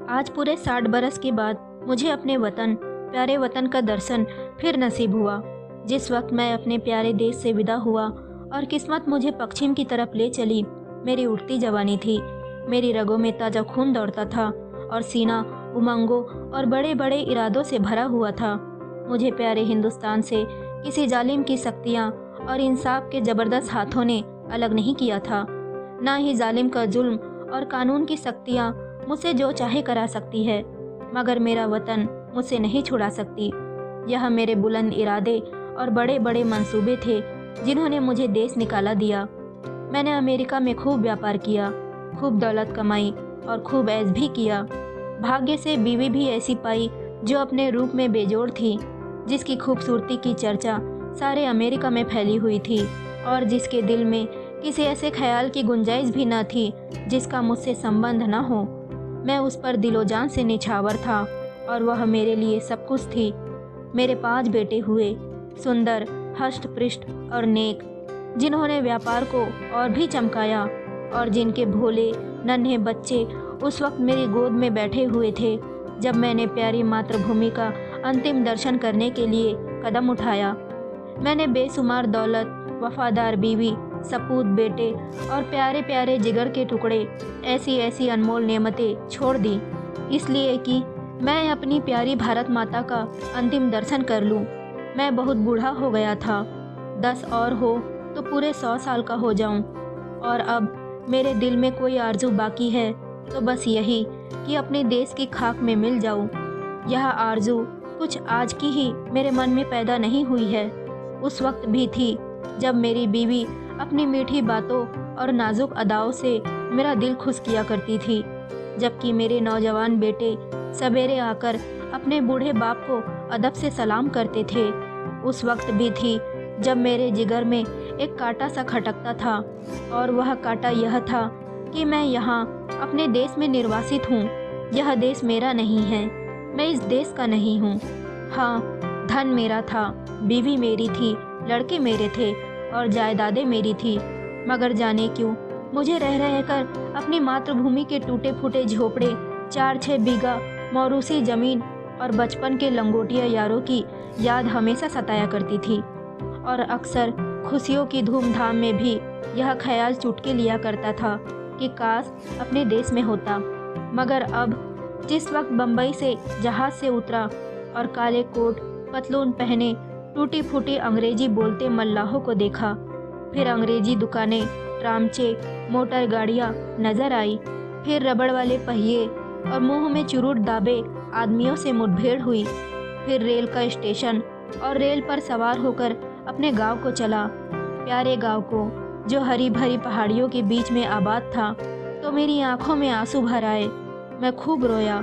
आज पूरे 60 बरस के बाद मुझे अपने वतन, प्यारे वतन का दर्शन फिर नसीब हुआ। जिस वक्त मैं अपने प्यारे देश से विदा हुआ और किस्मत मुझे पश्चिम की तरफ ले चली, मेरी उठती जवानी थी। मेरी रगों में ताज़ा खून दौड़ता था और सीना उमंगों और बड़े बड़े इरादों से भरा हुआ था। मुझे प्यारे हिंदुस्तान से किसी जालिम की सख्तियाँ और इंसाफ के ज़बरदस्त हाथों ने अलग नहीं किया था। ना ही जालिम का जुल्म और कानून की सख्तियाँ मुझसे जो चाहे करा सकती है, मगर मेरा वतन मुझसे नहीं छुड़ा सकती। यह मेरे बुलंद इरादे और बड़े बड़े मंसूबे थे जिन्होंने मुझे देश निकाला दिया। मैंने अमेरिका में खूब व्यापार किया, खूब दौलत कमाई और खूब ऐश भी किया। भाग्य से बीवी भी ऐसी पाई जो अपने रूप में बेजोड़ थी, जिसकी खूबसूरती की चर्चा सारे अमेरिका में फैली हुई थी और जिसके दिल में किसी ऐसे ख्याल की गुंजाइश भी न थी जिसका मुझसे संबंध न हो। मैं उस पर दिलो जान से निछावर था और वह मेरे लिए सब कुछ थी। मेरे 5 बेटे हुए, सुंदर, हष्ट पृष्ठ और नेक, जिन्होंने व्यापार को और भी चमकाया और जिनके भोले नन्हे बच्चे उस वक्त मेरी गोद में बैठे हुए थे जब मैंने प्यारी मातृभूमि का अंतिम दर्शन करने के लिए कदम उठाया। मैंने बेशुमार दौलत, वफादार बीवी, सपूत बेटे और प्यारे प्यारे जिगर के टुकड़े, ऐसी ऐसी अनमोल नेमतें छोड़ दी, इसलिए कि मैं अपनी प्यारी भारत माता का अंतिम दर्शन कर लूं। मैं बहुत बूढ़ा हो गया था, 10 और हो तो पूरे 100 साल का हो जाऊं। और अब मेरे दिल में कोई आरजू बाकी है तो बस यही कि अपने देश की खाक में मिल जाऊं। यह आरजू कुछ आज की ही मेरे मन में पैदा नहीं हुई है, उस वक्त भी थी जब मेरी बीवी अपनी मीठी बातों और नाजुक अदाओं से मेरा दिल खुश किया करती थी, जबकि मेरे नौजवान बेटे सवेरे आकर अपने बूढ़े बाप को अदब से सलाम करते थे। उस वक्त भी थी जब मेरे जिगर में एक कांटा सा खटकता था और वह कांटा यह था कि मैं यहाँ अपने देश में निर्वासित हूँ। यह देश मेरा नहीं है, मैं इस देश का नहीं हूँ। हाँ, धन मेरा था, बीवी मेरी थी, लड़के मेरे थे और जायदादें मेरी थी, मगर जाने क्यों मुझे रह रहकर अपनी मातृभूमि के टूटे फूटे झोपड़े, 4-6 बीघा मौरूसी ज़मीन और बचपन के लंगोटिया यारों की याद हमेशा सताया करती थी। और अक्सर खुशियों की धूमधाम में भी यह ख्याल चुटकी लिया करता था कि काश अपने देश में होता। मगर अब जिस वक्त बम्बई से जहाज़ से उतरा और काले कोट पतलून पहने टूटी फूटी अंग्रेजी बोलते मल्लाहों को देखा, फिर अंग्रेजी दुकानें, ट्रामचे, मोटर गाड़ियाँ नजर आई, फिर रबड़ वाले पहिए और मुंह में चुरूट दाबे आदमियों से मुठभेड़ हुई, फिर रेल का स्टेशन और रेल पर सवार होकर अपने गांव को चला, प्यारे गांव को जो हरी भरी पहाड़ियों के बीच में आबाद था, तो मेरी आंखों में आंसू भर आए। मैं खूब रोया,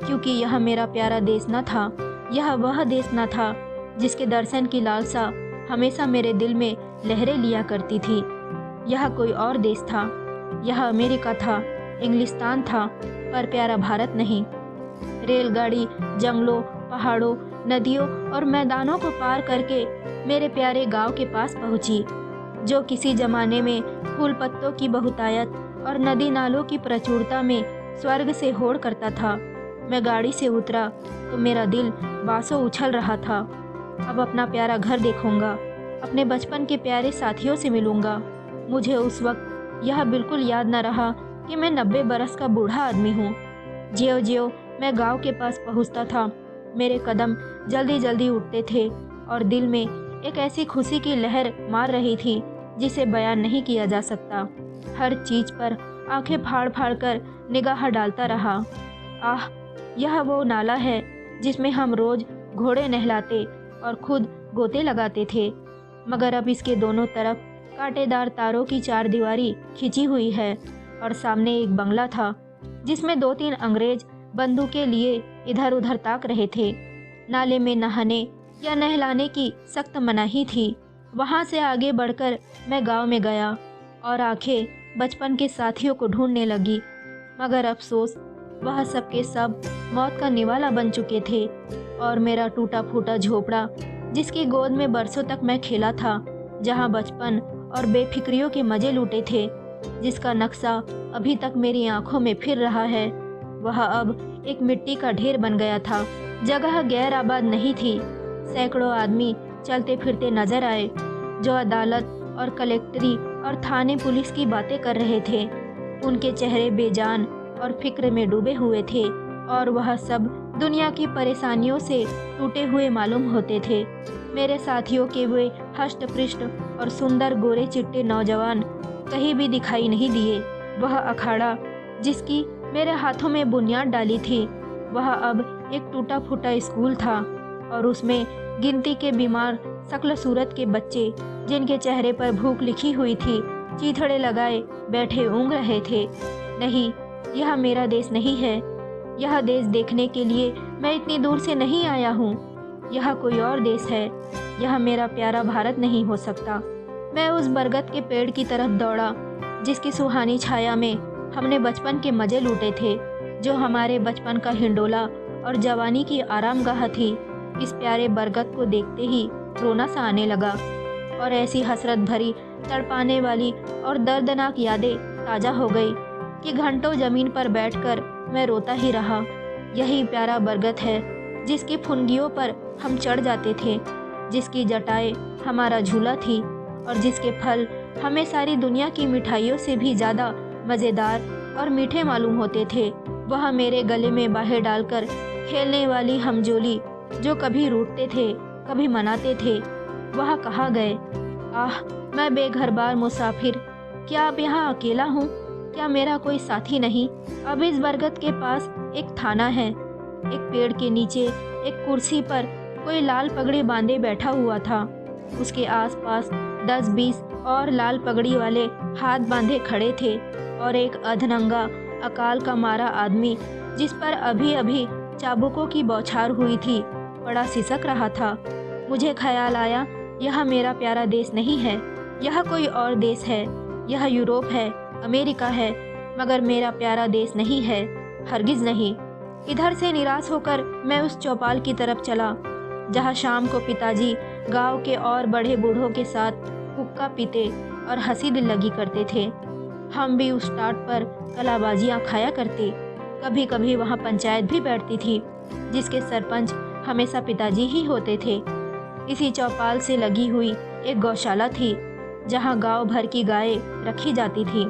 क्योंकि यह मेरा प्यारा देश न था, यह वह देश न था जिसके दर्शन की लालसा हमेशा मेरे दिल में लहरें लिया करती थी। यह कोई और देश था, यह अमेरिका था, इंग्लिस्तान था, पर प्यारा भारत नहीं। रेलगाड़ी जंगलों, पहाड़ों, नदियों और मैदानों को पार करके मेरे प्यारे गांव के पास पहुंची, जो किसी जमाने में फूल पत्तों की बहुतायत और नदी नालों की प्रचुरता में स्वर्ग से होड़ करता था। मैं गाड़ी से उतरा तो मेरा दिल बासों उछल रहा था। अब अपना प्यारा घर देखूंगा, अपने बचपन के प्यारे साथियों से मिलूंगा। मुझे उस वक्त यह बिल्कुल याद न रहा कि मैं 90 बरस का बूढ़ा आदमी हूँ। ज्यों ज्यों मैं गांव के पास पहुँचता था, मेरे कदम जल्दी जल्दी उठते थे और दिल में एक ऐसी खुशी की लहर मार रही थी जिसे बयान नहीं किया जा सकता। हर चीज़ पर आंखें फाड़ फाड़ कर निगाह डालता रहा। आह, यह वो नाला है जिसमें हम रोज़ घोड़े नहलाते और खुद गोते लगाते थे, मगर अब इसके दोनों तरफ कांटेदार तारों की 4 दीवारी खिंची हुई है और सामने एक बंगला था जिसमें 2-3 अंग्रेज बंदूकें लिए इधर उधर ताक रहे थे। नाले में नहाने या नहलाने की सख्त मनाही थी। वहाँ से आगे बढ़कर मैं गांव में गया और आंखें बचपन के साथियों को ढूंढने लगी, मगर अफसोस वह सब के सब मौत का निवाला बन चुके थे और मेरा टूटा फूटा झोपड़ा, जिसकी गोद में बरसों तक मैं खेला था, जहाँ बचपन और बेफिक्रियों के मजे लूटे थे, जिसका नक्शा अभी तक मेरी आंखों में फिर रहा है, वह अब एक मिट्टी का ढेर बन गया था। जगह गैर आबाद नहीं थी। सैकड़ों आदमी चलते फिरते नजर आए जो अदालत और कलेक्ट्री और थाने पुलिस की बातें कर रहे थे। उनके चेहरे बेजान और फिक्र में डूबे हुए थे और वह सब दुनिया की परेशानियों से टूटे हुए मालूम होते थे। मेरे साथियों के वे हष्ट पृष्ठ और सुंदर गोरे चिट्टे नौजवान कहीं भी दिखाई नहीं दिए। वह अखाड़ा जिसकी मेरे हाथों में बुनियाद डाली थी, वह अब एक टूटा फूटा स्कूल था और उसमें गिनती के बीमार शक्ल सूरत के बच्चे जिनके चेहरे पर भूख लिखी हुई थी, चीथड़े लगाए बैठे ऊँघ रहे थे। नहीं, यह मेरा देश नहीं है। यह देश देखने के लिए मैं इतनी दूर से नहीं आया हूँ। यह कोई और देश है। यह मेरा प्यारा भारत नहीं हो सकता। मैं उस बरगद के पेड़ की तरफ दौड़ा जिसकी सुहानी छाया में हमने बचपन के मजे लूटे थे, जो हमारे बचपन का हिंडोला और जवानी की आरामगाह थी। इस प्यारे बरगद को देखते ही रोना सा आने लगा और ऐसी हसरत भरी, तड़पाने वाली और दर्दनाक यादें ताज़ा हो गई कि घंटों ज़मीन पर बैठकर मैं रोता ही रहा। यही प्यारा बरगद है जिसकी फुनगियों पर हम चढ़ जाते थे, जिसकी जटाएं हमारा झूला थी और जिसके फल हमें सारी दुनिया की मिठाइयों से भी ज़्यादा मज़ेदार और मीठे मालूम होते थे। वह मेरे गले में बाहें डालकर खेलने वाली हमजोली जो कभी रूठते थे कभी मनाते थे, वह कहाँ गए? आह, मैं बेघर-बार मुसाफिर, क्या अब यहाँ अकेला हूँ? क्या मेरा कोई साथी नहीं? अब इस बरगद के पास एक थाना है। एक पेड़ के नीचे एक कुर्सी पर कोई लाल पगड़ी बांधे बैठा हुआ था। उसके आसपास 10-20 और लाल पगड़ी वाले हाथ बांधे खड़े थे और एक अधनंगा अकाल का मारा आदमी जिस पर अभी अभी चाबुकों की बौछार हुई थी, बड़ा सिसक रहा था। मुझे ख्याल आया, यह मेरा प्यारा देश नहीं है, यह कोई और देश है। यह यूरोप है, अमेरिका है, मगर मेरा प्यारा देश नहीं है, हरगिज नहीं। इधर से निराश होकर मैं उस चौपाल की तरफ चला जहाँ शाम को पिताजी गांव के और बड़े बूढ़ों के साथ हुक्का पीते और हंसी दिल लगी करते थे। हम भी उस टाट पर कलाबाजियाँ खाया करते। कभी कभी वहाँ पंचायत भी बैठती थी जिसके सरपंच हमेशा पिताजी ही होते थे। इसी चौपाल से लगी हुई एक गौशाला थी जहाँ गांव भर की गायें रखी जाती थी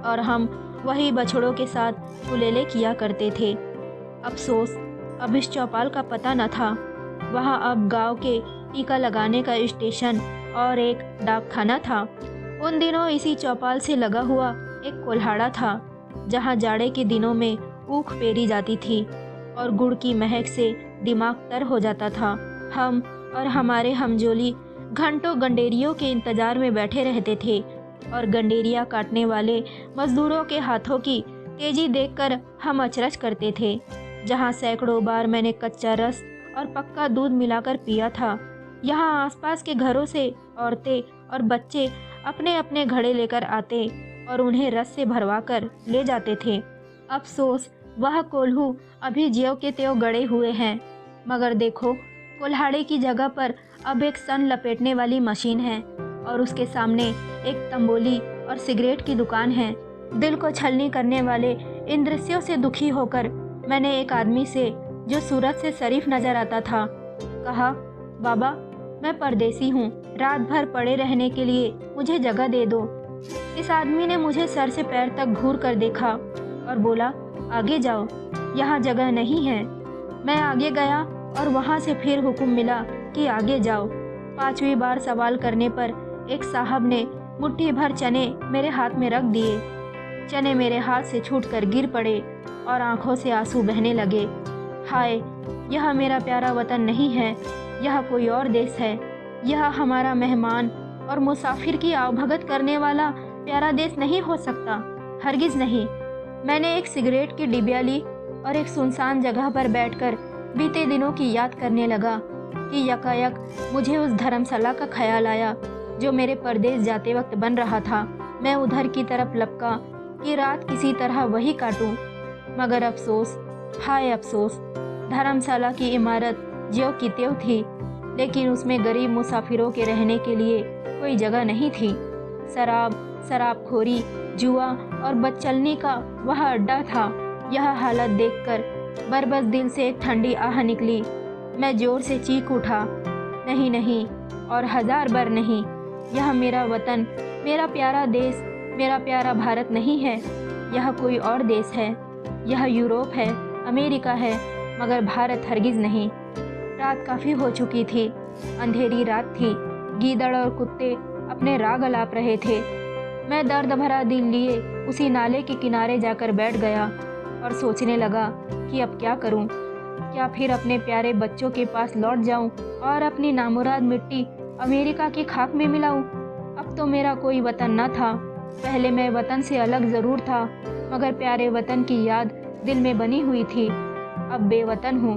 और हम वही बछड़ों के साथ उलेले किया करते थे। अफसोस, अब इस चौपाल का पता न था। वहाँ अब गांव के टीका लगाने का स्टेशन और एक डाकखाना था। उन दिनों इसी चौपाल से लगा हुआ एक कोल्हाड़ा था जहाँ जाड़े के दिनों में ऊख पेरी जाती थी और गुड़ की महक से दिमाग तर हो जाता था। हम और हमारे हमजोली घंटों गंडेरियों के इंतजार में बैठे रहते थे और गंडेरिया काटने वाले मजदूरों के हाथों की तेजी देखकर हम अचरज करते थे। जहाँ सैकड़ों बार मैंने कच्चा रस और पक्का दूध मिलाकर पिया था, यहाँ आसपास के घरों से औरतें और बच्चे अपने अपने घड़े लेकर आते और उन्हें रस से भरवाकर ले जाते थे। अफसोस, वह कोल्हू अभी ज्यों के त्यों गड़े हुए हैं। मगर देखो, कोल्हाड़े की जगह पर अब एक सन लपेटने वाली मशीन है और उसके सामने एक तंबोली और सिगरेट की दुकान है। दिल को छलनी करने वाले इन दृश्यों से दुखी होकर मैंने एक आदमी से, जो सूरत से शरीफ नजर आता था, कहा, बाबा, मैं परदेसी हूँ, रात भर पड़े रहने के लिए मुझे जगह दे दो। इस आदमी ने मुझे सर से पैर तक घूर कर देखा और बोला, आगे जाओ, यहाँ जगह नहीं है। मैं आगे गया और वहाँ से फिर हुक्म मिला कि आगे जाओ। 5वीं बार सवाल करने पर एक साहब ने मुट्ठी भर चने मेरे हाथ में रख दिए। चने मेरे हाथ से छूटकर गिर पड़े और आंखों से आंसू बहने लगे। हाय, यह मेरा प्यारा वतन नहीं है, यह कोई और देश है। यह हमारा मेहमान और मुसाफिर की आवभगत करने वाला प्यारा देश नहीं हो सकता, हरगिज नहीं। मैंने एक सिगरेट की डिबिया ली और एक सुनसान जगह पर बैठकर बीते दिनों की याद करने लगा कि यकायक मुझे उस धर्मशाला का ख्याल आया जो मेरे परदेश जाते वक्त बन रहा था। मैं उधर की तरफ लपका कि रात किसी तरह वही काटूं, मगर अफसोस, हाय अफसोस, धर्मशाला की इमारत ज्यों की त्यों थी, लेकिन उसमें गरीब मुसाफिरों के रहने के लिए कोई जगह नहीं थी। शराबखोरी, जुआ और बदचलनी का वह अड्डा था। यह हालत देखकर बरबस दिल से एक ठंडी आह निकली। मैं जोर से चीख उठा, नहीं नहीं, और 1000 बार नहीं, यह मेरा वतन, मेरा प्यारा देश, मेरा प्यारा भारत नहीं है। यह कोई और देश है, यह यूरोप है, अमेरिका है, मगर भारत हरगिज़ नहीं। रात काफ़ी हो चुकी थी, अंधेरी रात थी। गीदड़ और कुत्ते अपने राग अलाप रहे थे। मैं दर्द भरा दिल लिए उसी नाले के किनारे जाकर बैठ गया और सोचने लगा कि अब क्या करूं? क्या फिर अपने प्यारे बच्चों के पास लौट जाऊं और अपनी नामुराद मिट्टी अमेरिका की खाक में मिलाऊं? अब तो मेरा कोई वतन न था। पहले मैं वतन से अलग ज़रूर था, मगर प्यारे वतन की याद दिल में बनी हुई थी। अब बेवतन हूँ,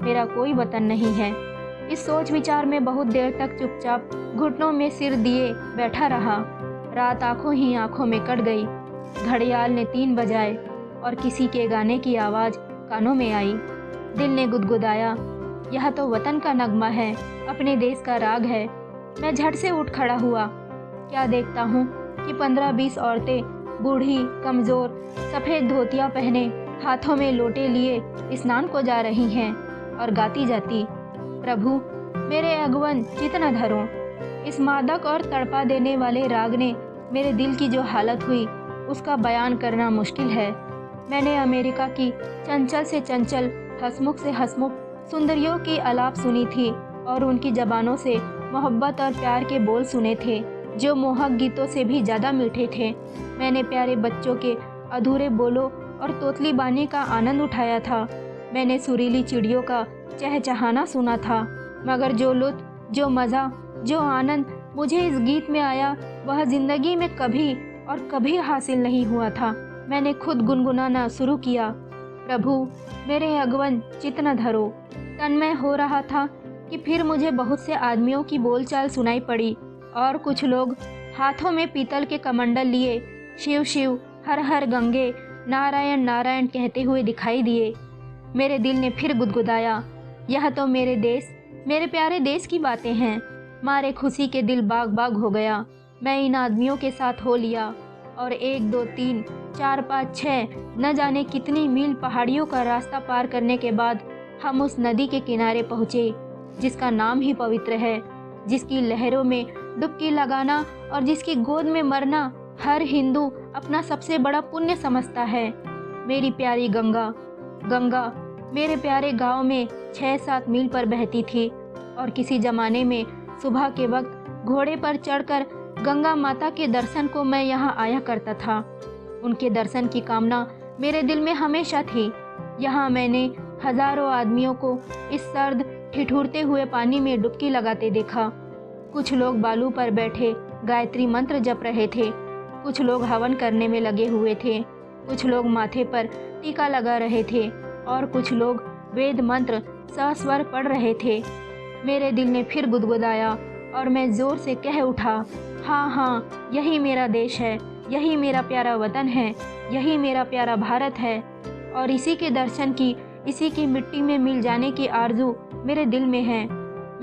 मेरा कोई वतन नहीं है। इस सोच विचार में बहुत देर तक चुपचाप घुटनों में सिर दिए बैठा रहा। रात आंखों ही आंखों में कट गई। घड़ियाल ने 3 बजाए और किसी के गाने की आवाज़ कानों में आई। दिल ने गुदगुदाया, यह तो वतन का नगमा है, अपने देश का राग है। मैं झट से उठ खड़ा हुआ। क्या देखता हूँ कि 15-20 औरतें, बूढ़ी, कमज़ोर, सफ़ेद धोतियाँ पहने, हाथों में लोटे लिए स्नान को जा रही हैं और गाती जाती, प्रभु मेरे अगवन चित न धरो। इस मादक और तड़पा देने वाले राग ने मेरे दिल की जो हालत हुई उसका बयान करना मुश्किल है। मैंने अमेरिका की चंचल से चंचल, हंसमुख से हंसमुख सुंदरियों की आलाप सुनी थी और उनकी ज़बानों से मोहब्बत और प्यार के बोल सुने थे जो मोहक गीतों से भी ज़्यादा मीठे थे। मैंने प्यारे बच्चों के अधूरे बोलों और तोतली बानी का आनंद उठाया था। मैंने सुरीली चिड़ियों का चहचहाना सुना था, मगर जो लुत्फ़, जो मज़ा, जो आनंद मुझे इस गीत में आया वह ज़िंदगी में कभी और कभी हासिल नहीं हुआ था। मैंने खुद गुनगुनाना शुरू किया, प्रभु मेरे अगवन चित न धरो। तन्मय हो रहा था कि फिर मुझे बहुत से आदमियों की बोलचाल सुनाई पड़ी और कुछ लोग हाथों में पीतल के कमंडल लिए शिव शिव, हर हर गंगे, नारायण नारायण कहते हुए दिखाई दिए। मेरे दिल ने फिर गुदगुदाया, यह तो मेरे देश, मेरे प्यारे देश की बातें हैं। मारे खुशी के दिल बाग बाग हो गया। मैं इन आदमियों के साथ हो लिया और 1 2 3 4 5 6 न जाने कितनी मील पहाड़ियों का रास्ता पार करने के बाद हम उस नदी के किनारे पहुँचे जिसका नाम ही पवित्र है, जिसकी लहरों में डुबकी लगाना और जिसकी गोद में मरना हर हिंदू अपना सबसे बड़ा पुण्य समझता है। मेरी प्यारी गंगा, गंगा मेरे प्यारे गांव में 6-7 मील पर बहती थी और किसी ज़माने में सुबह के वक्त घोड़े पर चढ़कर गंगा माता के दर्शन को मैं यहाँ आया करता था। उनके दर्शन की कामना मेरे दिल में हमेशा थी। यहाँ मैंने हजारों आदमियों को इस सर्द ठिठुरते हुए पानी में डुबकी लगाते देखा। कुछ लोग बालू पर बैठे गायत्री मंत्र जप रहे थे, कुछ लोग हवन करने में लगे हुए थे, कुछ लोग माथे पर टीका लगा रहे थे और कुछ लोग वेद मंत्र सस्वर पढ़ रहे थे। मेरे दिल ने फिर गुदगुदाया और मैं ज़ोर से कह उठा, हाँ हाँ, यही मेरा देश है, यही मेरा प्यारा वतन है, यही मेरा प्यारा भारत है और इसी के दर्शन की, इसी की मिट्टी में मिल जाने की आरज़ू मेरे दिल में है।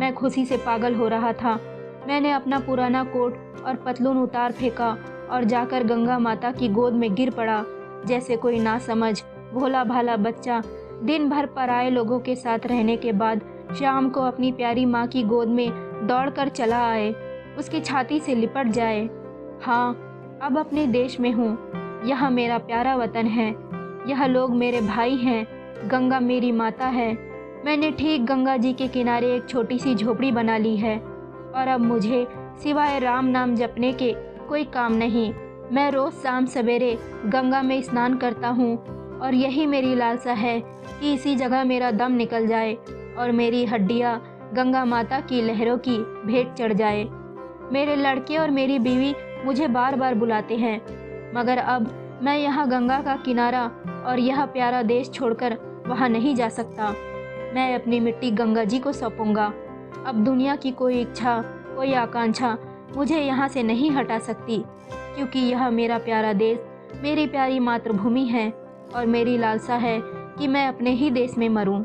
मैं खुशी से पागल हो रहा था। मैंने अपना पुराना कोट और पतलून उतार फेंका और जाकर गंगा माता की गोद में गिर पड़ा, जैसे कोई नासमझ भोला भाला बच्चा दिन भर पराए लोगों के साथ रहने के बाद शाम को अपनी प्यारी माँ की गोद में दौड़कर चला आए, उसकी छाती से लिपट जाए। हाँ, अब अपने देश में हूँ। यह मेरा प्यारा वतन है, यह लोग मेरे भाई हैं, गंगा मेरी माता है। मैंने ठीक गंगा जी के किनारे एक छोटी सी झोपड़ी बना ली है और अब मुझे सिवाय राम नाम जपने के कोई काम नहीं। मैं रोज़ शाम सवेरे गंगा में स्नान करता हूँ और यही मेरी लालसा है कि इसी जगह मेरा दम निकल जाए और मेरी हड्डियाँ गंगा माता की लहरों की भेंट चढ़ जाए। मेरे लड़के और मेरी बीवी मुझे बार बार बुलाते हैं, मगर अब मैं यहाँ गंगा का किनारा और यह प्यारा देश छोड़कर वहाँ नहीं जा सकता। मैं अपनी मिट्टी गंगा जी को सौंपूंगा। अब दुनिया की कोई इच्छा, कोई आकांक्षा मुझे यहाँ से नहीं हटा सकती, क्योंकि यह मेरा प्यारा देश, मेरी प्यारी मातृभूमि है और मेरी लालसा है कि मैं अपने ही देश में मरूं।